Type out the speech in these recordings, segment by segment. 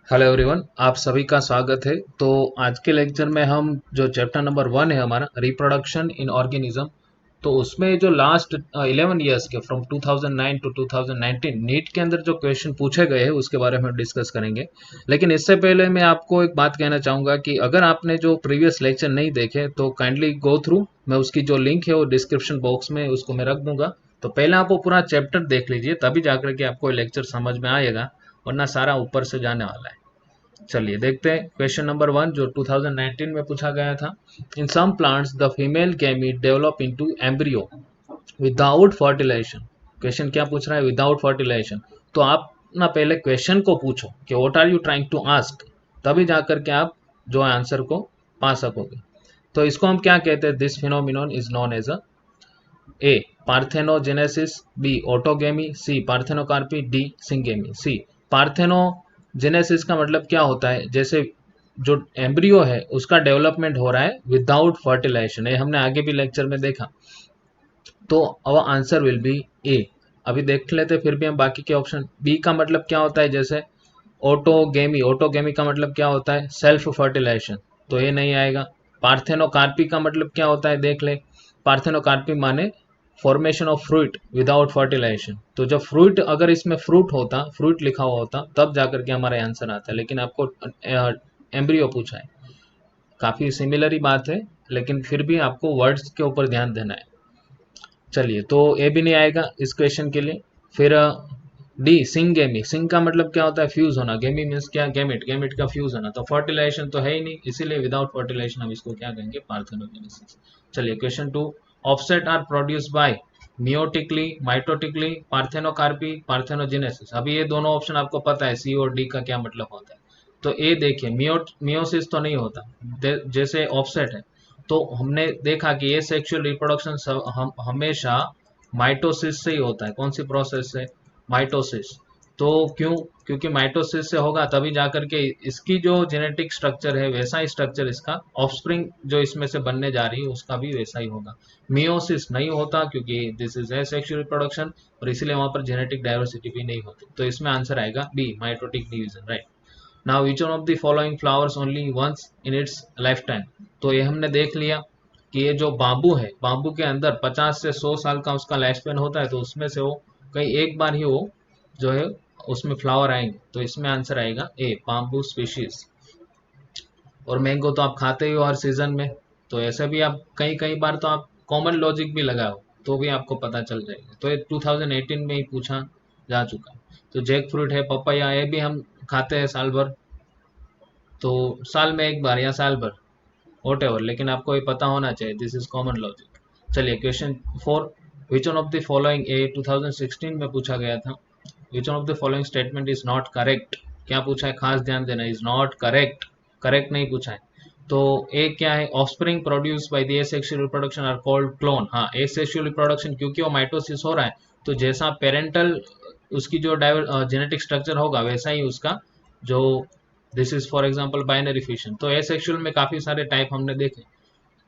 Hello everyone, आप सभी का स्वागत है। तो आज के लेक्चर में हम जो चैप्टर नंबर 1 है हमारा रिप्रोडक्शन इन ऑर्गेनिज्म, तो उसमें जो लास्ट 11 ईयर्स के फ्रॉम 2009 टू 2019 नीट के अंदर जो क्वेश्चन पूछे गए हैं उसके बारे में डिस्कस करेंगे। लेकिन इससे पहले मैं आपको एक बात कहना चाहूँगा कि अगर आपने जो प्रीवियस लेक्चर नहीं देखे तो काइंडली गो थ्रू। मैं उसकी जो लिंक है वो डिस्क्रिप्शन बॉक्स में उसको मैं रख दूंगा। तो पहले आप वो पूरा चैप्टर देख लीजिए, तभी जाकर के आपको लेक्चर समझ में आएगा, वरना सारा ऊपर से जाने वाला है। चलिए देखते हैं क्वेश्चन नंबर 1 जो 2019 में पूछा गया था। In some plants the female gamete develop into embryo without fertilisation. Question क्या पूछ रहा है? Without fertilisation. तो आप ना पहले क्वेश्चन को पूछो कि what are you trying to ask, तभी जाकर के आप जो आंसर को पा सकोगे। तो इसको हम क्या कहते हैं? This phenomenon is known as A parthenogenesis, B autogamy, C parthenocarpy, D syngamy. C parthenogenesis का मतलब क्या होता है? जैसे जो एम्ब्रियो है उसका डेवलपमेंट हो रहा है विदाउट फर्टिलाइजेशन, ये हमने आगे भी लेक्चर में देखा। तो अवर आंसर विल बी ए। अभी देख लेते फिर भी हम बाकी के ऑप्शन। बी का मतलब क्या होता है? जैसे ऑटोगेमी, ऑटोगेमी का मतलब क्या होता है? सेल्फ फर्टिलाइजेशन, तो ये नहीं आएगा। पार्थेनोकार्पी का मतलब क्या होता है? देख ले, पार्थेनोकार्पी माने formation of fruit without fertilisation. तो जब फ्रूट, अगर इसमें फ्रूट होता, फ्रूट लिखा हुआ होता, तब जाकर के हमारा आंसर आता है। लेकिन आपको एम्ब्रियो पूछा है, काफी सिमिलर ही बात है, लेकिन फिर भी आपको वर्ड्स के ऊपर ध्यान देना है। चलिए, तो ए भी नहीं आएगा इस क्वेश्चन के लिए। फिर डी सिंगेमी। सिंग का मतलब क्या होता है? फ्यूज होना। गेमी मीन्स क्या? गेमिट, गेमिट का फ्यूज होना। तो फर्टिलाइजेशन तो है ही नहीं, इसीलिए विदाउट फर्टिलाइजेशन हम इसको क्या कहेंगे? पार्थेनोजेनेसिस। चलिए question 2। Offset are produced by meiotically, mitotically, parthenocarpy, parthenogenesis. अभी ये दोनों ऑप्शन आपको पता है सी और डी का क्या मतलब होता है। तो ए देखिए, मियोसिस तो नहीं होता, जैसे ऑफसेट है। तो हमने देखा कि ये सेक्सुअल रिप्रोडक्शन हम हमेशा माइटोसिस से ही होता है। कौन सी प्रोसेस से? माइटोसिस। तो क्यों? क्योंकि माइटोसिस से होगा तभी जाकर के इसकी जो जेनेटिक स्ट्रक्चर है वैसा ही स्ट्रक्चर इसका ऑफस्प्रिंग जो इसमें से बनने जा रही है उसका भी वैसा ही होगा। मियोसिस नहीं होता क्योंकि this is a sexual reproduction, और इसीलिए वहां पर जेनेटिक डाइवर्सिटी भी नहीं होती। तो इसमें आंसर आएगा B, mitotic division, right. Now which one of the following flowers only once in its life time. तो ये हमने देख लिया कि ये जो बाम्बू है, बाम्बू के अंदर 50 से 100 साल का उसका लाइफ स्पेन होता है, तो उसमें से वो कहीं एक बार ही वो जो है उसमें फ्लावर आएंगे। तो इसमें आंसर आएगा ए, बाम्बू स्पीशीज। और मैंगो तो आप खाते ही हो हर सीजन में, तो ऐसे भी आप कई कई बार तो आप कॉमन लॉजिक भी लगाओ तो भी आपको पता चल जाएगा। तो ये 2018 में ही पूछा जा चुका है। तो जैक फ्रूट है, पपाया, ये भी हम खाते हैं साल भर, तो साल में एक बार या साल भर, वॉट एवर, लेकिन आपको ये पता होना चाहिए, दिस इज कॉमन लॉजिक। चलिए question 4। Which one of the following, a 2016 में पूछा गया था। Which one of the following statement is not correct. क्या पूछा है? खास ध्यान देना, इज नॉट करेक्ट, करेक्ट नहीं पूछा है। तो ए क्या है? Offspring produced by the asexual reproduction are called clone. हाँ, एसेक्सुअल रिप्रोडक्शन, क्योंकि वो माइटोसिस हो रहा है, तो जैसा पेरेंटल उसकी जो जेनेटिक स्ट्रक्चर होगा वैसा ही उसका जो, this is for example binary fission. तो एसेक्सुअल में काफी सारे टाइप हमने देखे,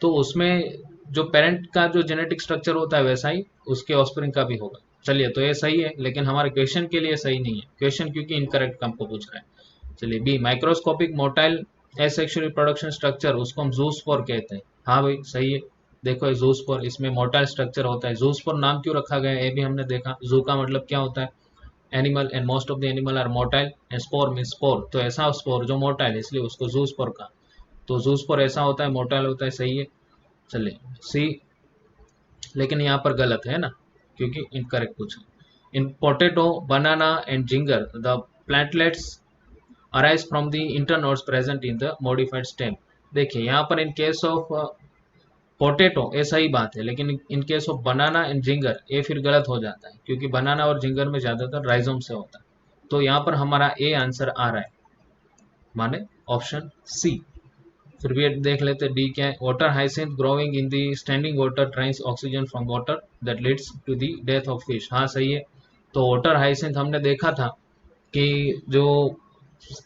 तो उसमें जो पेरेंट का जो जेनेटिक स्ट्रक्चर होता है वैसा ही उसके ऑफस्प्रिंग का भी होगा। चलिए, तो ये सही है, लेकिन हमारे क्वेश्चन के लिए सही नहीं है क्वेश्चन, क्योंकि इनकरेक्ट हमको पूछ रहा है। चलिए B, microscopic motile asexual reproduction structure, उसको हम जूस्पोर कहते हैं। हाँ भाई सही है। देखो ये जूस्पोर, इसमें मोटाइल स्ट्रक्चर होता है। जूस्पोर नाम क्यों रखा गया है ये भी हमने देखा। जू का मतलब क्या होता है? Animal, and most of the animal are motile, and spore mean spore, तो ऐसा स्पोर जो मोटाइल है इसलिए उसको जूस्पोर का। तो जूस्पोर ऐसा होता है, मोटाइल होता है, सही है। चलिए सी, लेकिन यहाँ पर गलत है ना, क्योंकि इनकरेक्ट पूछा। In potato, banana and ginger the plantlets arise from the internodes present in the modified stem. देखिए यहाँ पर इन केस ऑफ पोटैटो ये सही बात है, लेकिन in case of banana and ginger ये फिर गलत हो जाता है, क्योंकि बनाना और जिंगर में ज्यादातर राइजोम से होता है। तो यहाँ पर हमारा ए आंसर आ रहा है, माने ऑप्शन सी। फिर भी देख लेते डी क्या है। Water hyacinth growing in the standing water drains oxygen from water that leads to the death of fish. हाँ सही है। तो वाटर हाइसिंथ हमने देखा था कि जो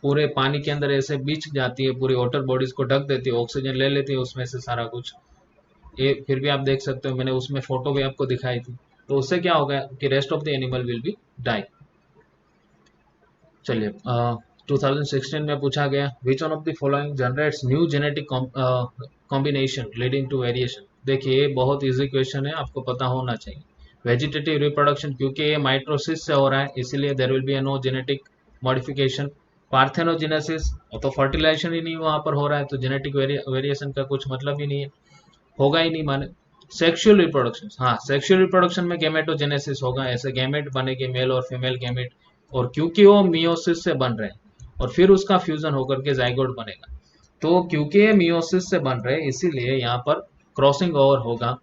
पूरे पानी के अंदर ऐसे बिछ जाती है, पूरी वाटर बॉडीज को ढक देती है, ऑक्सीजन ले लेती है उसमें से सारा कुछ। ये फिर भी आप देख सकते हो, मैंने उसमें फोटो भी आपको दिखाई थी। तो उससे क्या होगा कि rest of the animal will be die. चलिए 2016 में पूछा गया which one of the following generates new genetic combination leading to variation. देखिए ये बहुत इजी क्वेश्चन है, आपको पता होना चाहिए। वेजिटेटिव रिप्रोडक्शन, क्योंकि ये माइटोसिस से हो रहा है इसीलिए there will be no genetic modification. Parthenogenesis तो फर्टिलाइजेशन ही नहीं वहां पर हो रहा है, तो जेनेटिक वेरिएशन का कुछ मतलब ही नहीं है, होगा ही नहीं माने। सेक्सुअल रिप्रोडक्शन, हाँ सेक्सुअल रिप्रोडक्शन में गैमेटोजेनेसिस होगा, ऐसे गैमेट बनेंगे मेल और फीमेल गैमेट, और क्योंकि वो मियोसिस से बन रहे हैं और फिर उसका फ्यूजन होकर के जाइगोट बनेगा, तो क्योंकि ये मियोसिस से बन रहे हैं इसीलिए यहाँ पर क्रॉसिंग ओवर होगा,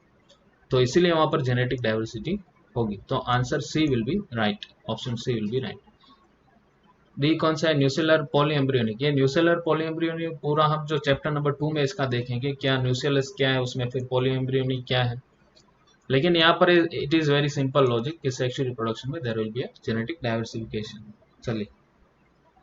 तो इसीलिए वहां पर जेनेटिक डाइवर्सिटी होगी। तो answer C will be right, option C will be right. D कौन सा है, न्यूसेलर पॉलीएम्ब्रियोनिक। ये न्यूसेलर पॉलीएम्ब्रियोनिक पूरा हम जो चैप्टर नंबर 2 में इसका देखेंगे, क्या न्यूसेलस क्या है उसमें, फिर पॉलीएम्ब्रियोनिक क्या है। लेकिन यहाँ पर it is very simple logic कि सेक्सुअल रिप्रोडक्शन में there will be a genetic diversification. चलिए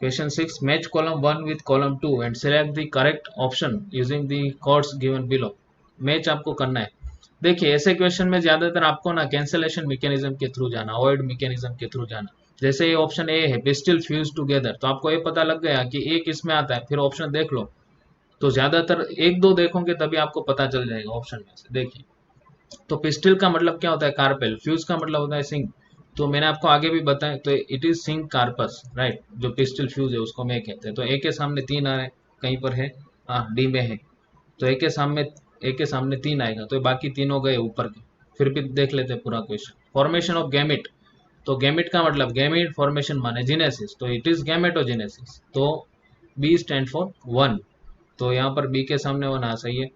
question 6, match column 1 with column 2 and select the correct option using the codes given below. Match आपको करना है। देखिए ऐसे क्वेश्चन में ज्यादातर आपको ना कैंसलेशन मैकेनिज्म के थ्रू जाना, अवॉइड मैकेनिज्म के थ्रू जाना। जैसे ये ऑप्शन ए है पिस्टिल फ्यूज टुगेदर, तो आपको ये पता लग गया कि एक इसमें आता है, फिर ऑप्शन देख लो, तो ज्यादातर एक दो देखोगे तभी आपको पता चल जाएगा ऑप्शन में से। देखिए तो पिस्टिल का मतलब क्या होता है, कार्पेल, फ्यूज का मतलब होता है सिंग, तो मैंने आपको आगे भी बताया, तो it is syncarpous right, जो पिस्टिल फ्यूज है उसको मैं कहते हैं। तो ए के सामने 3 आ रहे हैं, कहीं पर है, हाँ डी में है, तो ए के सामने 3 आएगा, तो बाकी तीनों गए ऊपर के। फिर भी देख लेते हैं पूरा क्वेश्चन। फॉर्मेशन ऑफ गैमिट, तो गैमिट का मतलब गैमिट फॉर्मेशन माने जीनेसिस, तो इट इज गैमेटोजेनेसिस, तो बी स्टैंड फॉर 1, तो यहाँ पर बी के सामने 1 आ सही है।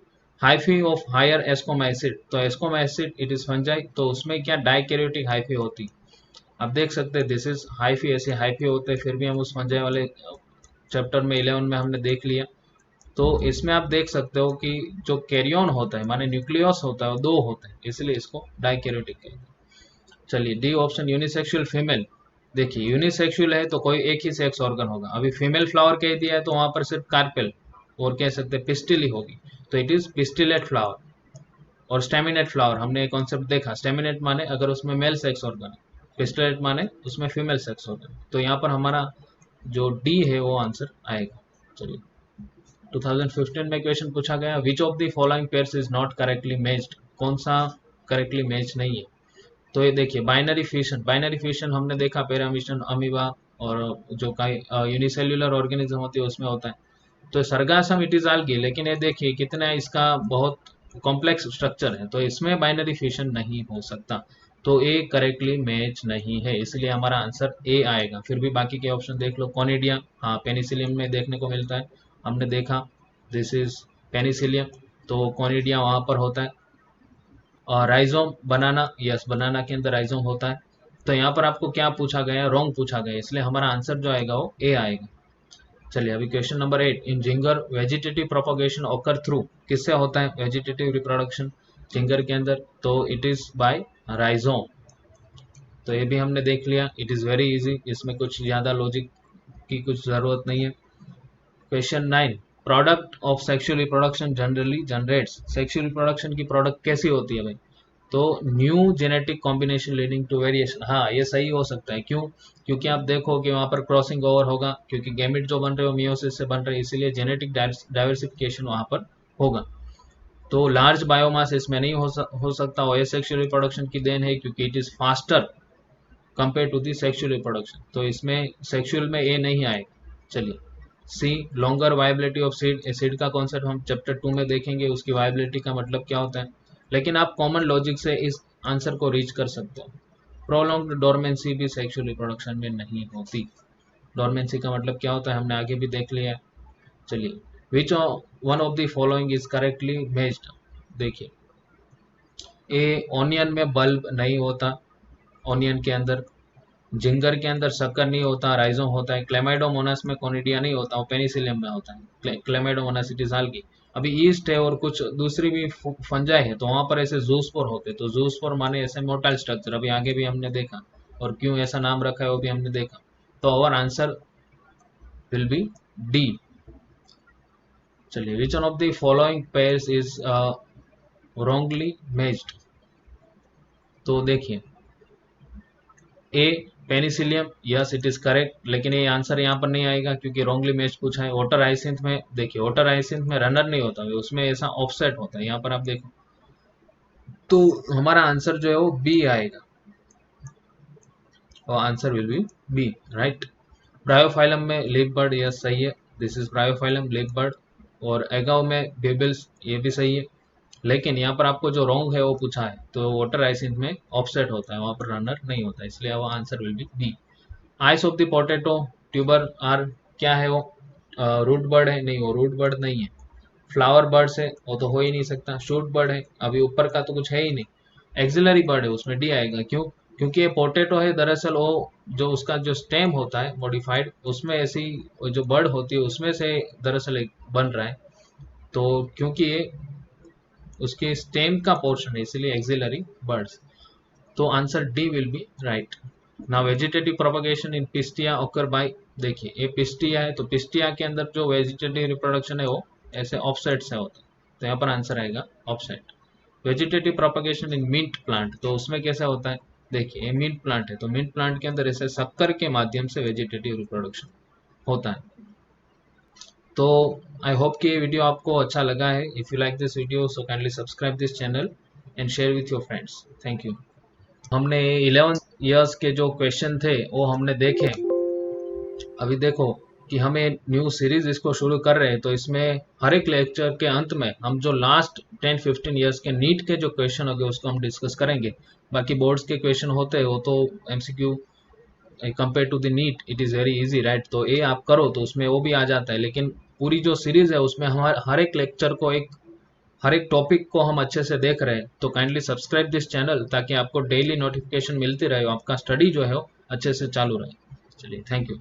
हाइफी ऑफ हायर एस्कोमा एसिड, तो एस्कोमा एसिड इट इज फंजाई, तो उसमें क्या डाइकैरियोटिक हाइफी होती। आप देख सकते हैं दिस इज हाइफी, ऐसे हाइफी होते हैं, फिर भी हम उस फंजाई वाले चैप्टर में 11 में हमने देख लिया। तो इसमें आप देख सकते हो कि जो कैरियन होता है माने न्यूक्लियस होता है वो 2 होते हैं, इसलिए इसको डाइकैरियोटिक कहते हैं। चलिए डी ऑप्शन यूनिसेक्सुअल फीमेल। देखिए यूनिसेक्सुअल है तो कोई एक ही सेक्स ऑर्गन होगा, अभी फीमेल फ्लावर कह दिया है तो वहां पर सिर्फ कार्पेल और कह सकते हैं पिस्टिल ही होगी, तो इट इज पिस्टिलेट फ्लावर। और स्टेमिनेट फ्लावर हमने एक कॉन्सेप्ट देखा, स्टेमिनेट माने अगर उसमें मेल सेक्स ऑर्गन है, पिस्टिलेट माने उसमें फीमेल सेक्स ऑर्गन, तो यहाँ पर हमारा जो डी है वो आंसर आएगा। चलिए 2015 में क्वेश्चन पूछा गया which of the following pairs is not correctly matched, कौन सा करेक्टली मैच नहीं है। तो ये देखिए बाइनरी फिशन, बाइनरी फिशन हमने देखा पैरामीशन अमीबा और जो कई यूनिसेल्युलर ऑर्गेनिज्म होती है उसमें होता है। तो सरगासम इट इज आल्गी, लेकिन ये देखिए कितना इसका बहुत कॉम्प्लेक्स स्ट्रक्चर है, तो इसमें बाइनरी फिशन नहीं हो सकता, तो ए करेक्टली मैच नहीं है, इसलिए हमारा आंसर ए आएगा। फिर भी बाकी के ऑप्शन देख लो, कॉनिडिया हाँ पेनिसिलियम में देखने को मिलता है, हमने देखा दिस इज पेनिसिलियम, तो कॉनिडिया वहां पर होता है। और राइजोम बनाना, यस बनाना के अंदर राइजोम होता है। तो यहाँ पर आपको क्या पूछा गया, रॉन्ग पूछा गया, इसलिए हमारा आंसर जो आएगा वो ए आएगा। चलिए अभी question number 8, in ginger vegetative propagation occur through, किससे होता है वेजिटेटिव रिप्रोडक्शन जिंगर के अंदर, तो इट इज बाय राइजोम। तो ये भी हमने देख लिया, इट इज वेरी इजी, इसमें कुछ ज्यादा लॉजिक की कुछ जरूरत नहीं है। Question 9, product of sexual reproduction generally generates, sexual reproduction की प्रोडक्ट कैसी होती है भाई, तो new genetic combination leading to variation, हाँ ये सही हो सकता है, क्यों, क्योंकि आप देखो कि वहां पर क्रॉसिंग ओवर होगा, क्योंकि गैमेट जो बन रहे हो मियोसिस से बन रहे हैं, इसीलिए जेनेटिक डाइवर्सिफिकेशन वहां पर होगा। तो लार्ज बायोमास इसमें नहीं हो सकता, और सेक्सुअल रिप्रोडक्शन की देन है, क्योंकि it is faster compare to the sexual reproduction, तो इसमें सेक्सुअल में ए नहीं आएगा। चलिए C, longer viability of seed, seed का कॉन्सेप्ट हम चैप्टर 2 में देखेंगे, उसकी वायबिलिटी का मतलब क्या होता है, लेकिन आप कॉमन लॉजिक से इस आंसर को रीच कर सकते हो। प्रोलॉन्ग्ड डोरमेंसी भी सेक्सुअल रिप्रोडक्शन में नहीं होती, डोरमेंसी का मतलब क्या होता है हमने आगे भी देख लिया है। चलिए which one of the following is correctly matched. देखिए ए ऑनियन में बल्ब नहीं होता, ऑनियन के अंदर, जिंगर के अंदर शक्कर नहीं होता, राइजोम होता है, क्लेमाइडोमोनास में कोनिडिया नहीं होता, वो पेनिसिलियम में होता है, क्लेमाइडोमोनास इट इज आल्गी। अभी ईस्ट है और कुछ दूसरी भी फंजाई है, तो वहां पर ऐसे जूस्पोर होते, तो जूस्पोर माने ऐसे मोटाइल स्ट्रक्चर, अभी आगे भी हमने देखा, और क्यों ऐसा नाम रखा है वो भी हमने देखा। तो our answer will be D. चलिए which one of the following pairs is wrongly matched, तो देखिए A penicillium, yes it is correct, लेकिन ये आंसर यहाँ पर नहीं आएगा क्योंकि रॉन्गली मैच पूछा है। ओटर हाइसिंथ में देखिए, ओटर हाइसिंथ में रनर नहीं होता है, उसमें ऐसा ऑफसेट होता है, यहाँ पर आप देखो, तो हमारा आंसर जो है वो बी आएगा, और answer will be B, right. Bryophyllum में लीफ बर्ड, यस सही है, this is bryophyllum leaf bird. और एगाव में बेबल्स, ये भी सही है, लेकिन यहाँ पर आपको जो रॉन्ग है वो पूछा है, तो वाटर हाइसिंथ में ऑफसेट होता है, वहां पर रनर नहीं होता, इसलिए वो answer will be B. Eyes of the potato tuber are, क्या है वो, रूट बर्ड है, नहीं वो रूट बर्ड नहीं है। फ्लावर बर्ड्स है, वो तो हो ही नहीं सकता। शूट बर्ड है, अभी ऊपर का तो कुछ है ही नहीं। एक्सिलरी बर्ड है, उसमें डी आएगा, क्यों, क्योंकि ये पोटैटो है, दरअसल वो जो उसका जो स्टेम होता है मॉडिफाइड, उसमें ऐसी जो बर्ड होती है उसमें से दरअसल एक बन रहा है, तो क्योंकि ये उसके स्टेम का पोर्शन है, इसीलिए एक्सिलरी बर्ड्स, तो answer D will be right. ना वेजिटेटिव प्रोपगेशन इन पिस्टिया ओकर बाय, देखिए ये पिस्टिया है, तो पिस्टिया के अंदर जो वेजिटेटिव रिप्रोडक्शन है वो ऐसे ऑफसेट से होता है, तो यहाँ पर आंसर आएगा ऑफसेट। वेजिटेटिव प्रोपगेशन इन मिंट प्लांट, तो उसमें कैसा होता है, देखिए ये मिंट प्लांट है, तो मिंट प्लांट के अंदर ऐसे शक्कर के माध्यम से वेजिटेटिव रिप्रोडक्शन होता है। तो आई होप कि ये वीडियो आपको अच्छा लगा है। If you like this video so kindly subscribe this channel and share with your friends, thank you. हमने 11 इयर्स के जो क्वेश्चन थे वो हमने देखे। अभी देखो कि हमें न्यू सीरीज इसको शुरू कर रहे हैं, तो इसमें हर एक लेक्चर के अंत में हम जो लास्ट 10-15 इयर्स के नीट के जो क्वेश्चन हो गए उसको हम डिस्कस करेंगे। बाकी बोर्ड्स के क्वेश्चन होते हैं वो तो MCQ, compare to the NEET it is very easy, right, तो ये आप करो तो उसमें वो भी आ जाता है, लेकिन पूरी जो सीरीज है उसमें हमारे हर एक लेक्चर को, एक हर एक टॉपिक को हम अच्छे से देख रहे हैं, तो काइंडली सब्सक्राइब दिस चैनल ताकि आपको डेली नोटिफिकेशन मिलती रहे, आपका स्टडी जो है वो अच्छे से चालू रहे। चलिए, थैंक यू।